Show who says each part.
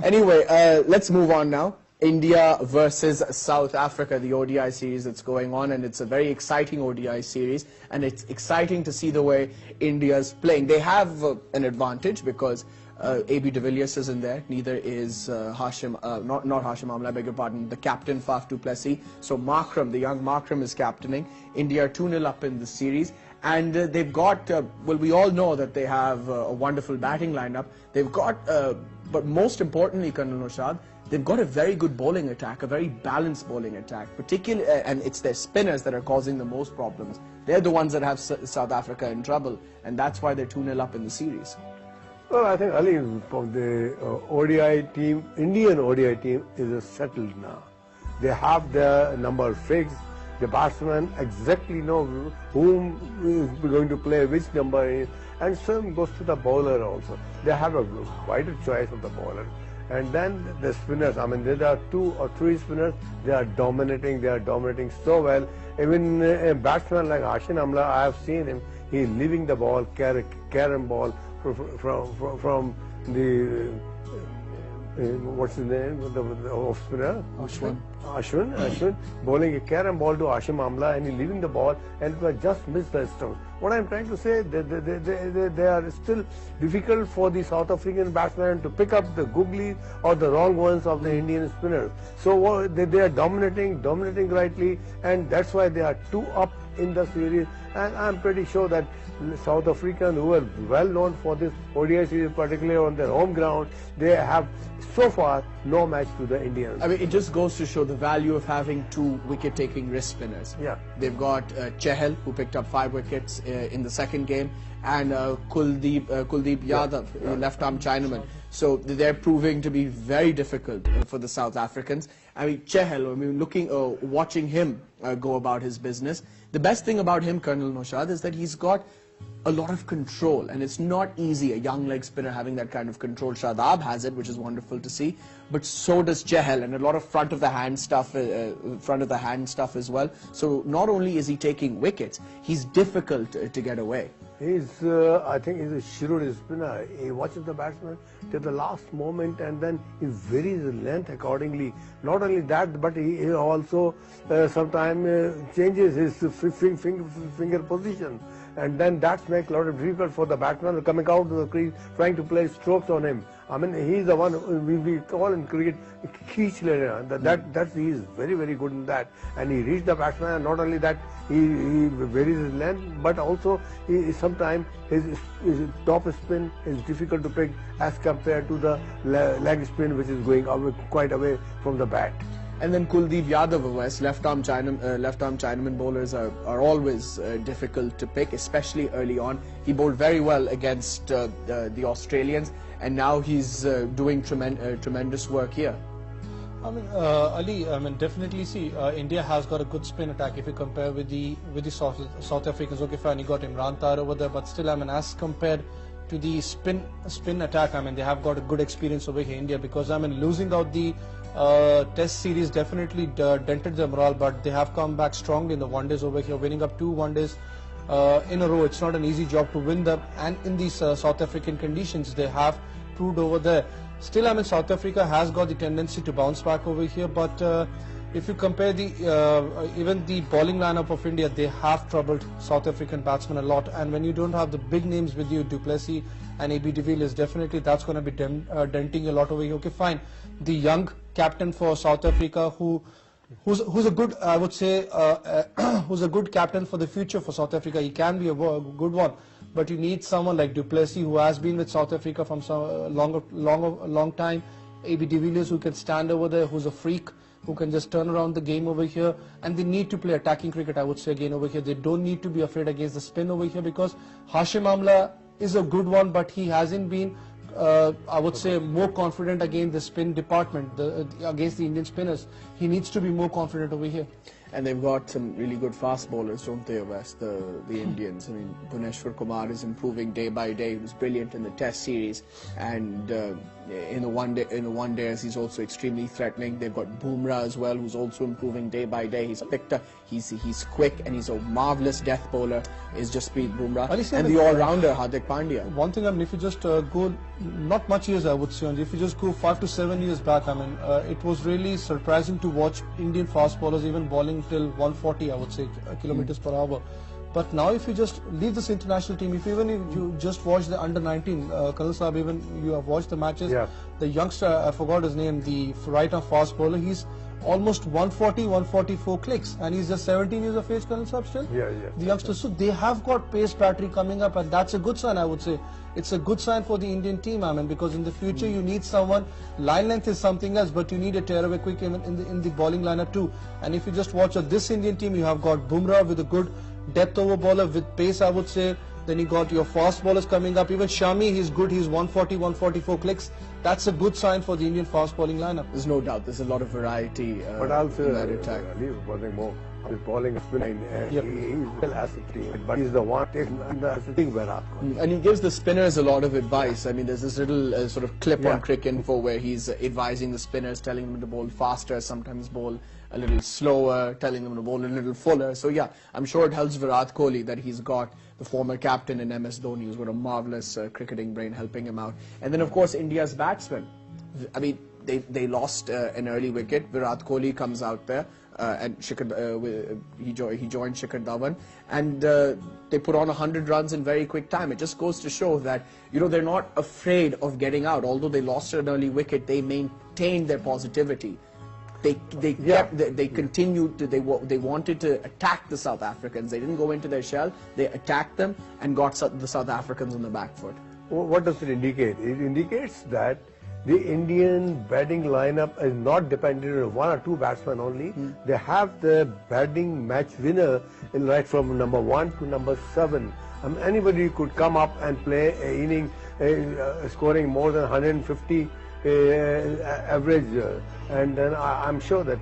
Speaker 1: Anyway, let's move on now. India versus South Africa, the ODI series that's going on, and it's a very exciting ODI series, and it's exciting to see the way India's playing. They have an advantage because AB de Villiers isn't there, neither is not Hashim Amla, I beg your pardon, the captain Faf du Plessis. So Markram, the young Markram, is captaining. India are 2-0 up in the series, and they've got, well, we all know that they have a wonderful batting lineup. They've got, but most importantly, Colonel Naushad, they've got a very good bowling attack, a very balanced bowling attack, particularly, and it's their spinners that are causing the most problems. They're the ones that have South Africa in trouble, and that's why they're 2-0 up in the series.
Speaker 2: Well, I think Ali, from the ODI team, Indian ODI team is settled now. They have their number fixed. The batsmen exactly know whom is going to play which number, and same goes to the bowler also. They have a wider choice of the bowler. And then the spinners, I mean, there are 2 or 3 spinners, they are dominating so well. Even a batsman like Hashim Amla, I have seen him, he leaving the ball, carrying ball from the, what's his name, the off spinner? Ashwin, bowling a carry ball to Hashim Amla, and he leaving the ball, and it was just missed the stump. What I'm trying to say, they are still difficult for the South African batsmen to pick up the googlies or the wrong ones of the Indian spinners. So they are dominating rightly, and that's why they are 2 up in the series. And I'm pretty sure that South Africans, who are well known for this ODI series, particularly on their home ground, they have so far no match to the Indians.
Speaker 1: I mean, it just goes to show the value of having 2 wicket-taking wrist spinners.
Speaker 2: Yeah.
Speaker 1: They've got Chahal, who picked up 5 wickets in the second game, and Kuldeep Yadav, left-arm Chinaman. So they're proving to be very difficult for the South Africans. I mean, Chahal, I mean, watching him go about his business. The best thing about him, Colonel Naushad, is that he's got a lot of control, and it's not easy, a young leg spinner having that kind of control. Shadab has it, which is wonderful to see, but so does Chahal, and a lot of front of the hand stuff as well. So not only is he taking wickets, he's difficult to get away.
Speaker 2: He's, I think he's a shrewd spinner. He watches the batsman till the last moment, and then he varies the length accordingly. Not only that, but he also sometimes changes his finger position. And then that makes a lot of difficult for the batsman coming out to the crease, trying to play strokes on him. I mean, he's the one we call in cricket crease leader. He is very, very good in that. And he reaches the batsman, and not only that, he varies his length, but also sometimes his top spin is difficult to pick as compared to the leg spin, which is going quite away from the bat.
Speaker 1: And then Kuldeep Yadav of West, left-arm Chinaman bowlers are always difficult to pick, especially early on. He bowled very well against the Australians, and now he's doing tremendous work here.
Speaker 3: I mean, Ali, I mean, definitely see, India has got a good spin attack if you compare with the South Africans. Okay, fine, you got Imran Tahir over there, but still, I mean, as compared to the spin attack, I mean, they have got a good experience over here, India, because I mean, losing out the Test series definitely dented their morale, but they have come back strongly in the one days over here, winning up 2 one-days in a row. It's not an easy job to win them, and in these South African conditions, they have proved over there. Still, I mean, South Africa has got the tendency to bounce back over here, but if you compare the even the bowling lineup of India, they have troubled South African batsmen a lot. And when you don't have the big names with you, du Plessis and AB de Villiers, definitely that's going to be denting a lot over here. Okay, fine. The young captain for South Africa, who's a good, I would say, who's a good captain for the future for South Africa. He can be a good one, but you need someone like du Plessis, who has been with South Africa from some long time. AB de Villiers, who can stand over there, who's a freak, who can just turn around the game over here. And they need to play attacking cricket, I would say, again over here. They don't need to be afraid against the spin over here, because Hashim Amla is a good one, but he hasn't been, I would say, more confident against the spin department, against the Indian spinners. He needs to be more confident over here.
Speaker 1: And they've got some really good fast bowlers, don't they, West, the Indians? I mean, Bhuvneshwar Kumar is improving day by day. He was brilliant in the Test series, and in the one days. He's also extremely threatening. They've got Bumrah as well, who's also improving day by day. He's a victor. He's quick and he's a marvelous death bowler. Is Jasprit Bumrah and the all-rounder Hardik Pandya.
Speaker 3: One thing, I mean, if you just go not much years, I would say, if you just go 5 to 7 years back, I mean, it was really surprising to watch Indian fast bowlers even bowling till 140, I would say, kilometers per hour. But now if you just leave this international team, if you just watch the under-19, Khalil Saab, even you have watched the matches, the youngster, I forgot his name, the right-arm fast bowler, he's almost 140, 144 clicks, and he's just 17 years of age, Khalil Saab still? The youngsters, so they have got pace battery coming up, and that's a good sign, I would say. It's a good sign for the Indian team, I mean, because in the future you need someone, line length is something else, but you need a tearaway quick in the bowling lineup too. And if you just watch this Indian team, you have got Bumrah with a good depth over bowler with pace, I would say. Then you got your fast bowlers coming up. Even Shami, he's good. He's 140, 144 clicks. That's a good sign for the Indian fast bowling lineup.
Speaker 1: There's no doubt. There's a lot of variety.
Speaker 2: But also,
Speaker 1: in that attack.
Speaker 2: One thing more. His bowling spin, he's well ascertained, but he's the one taking the ascertaining Virat Kohli.
Speaker 1: And he gives the spinners a lot of advice. I mean, there's this little sort of clip on Cricinfo where he's advising the spinners, telling them to bowl faster, sometimes bowl a little slower, telling them to bowl a little fuller. So yeah, I'm sure it helps Virat Kohli that he's got the former captain in MS Dhoni, who's got a marvelous cricketing brain helping him out. And then of course India's batsmen. I mean, they lost an early wicket. Virat Kohli comes out there. And he joined Shikhar Dhawan, and they put on 100 runs in very quick time. It just goes to show that, you know, they're not afraid of getting out. Although they lost an early wicket, they maintained their positivity. They continued to, they wanted to attack the South Africans. They didn't go into their shell. They attacked them and got the South Africans on the back foot.
Speaker 2: What does it indicate? It indicates that the Indian batting lineup is not dependent on one or two batsmen only. They have the batting match winner in right from number 1 to number 7. Anybody could come up and play an inning scoring more than 150 average, and then I'm sure that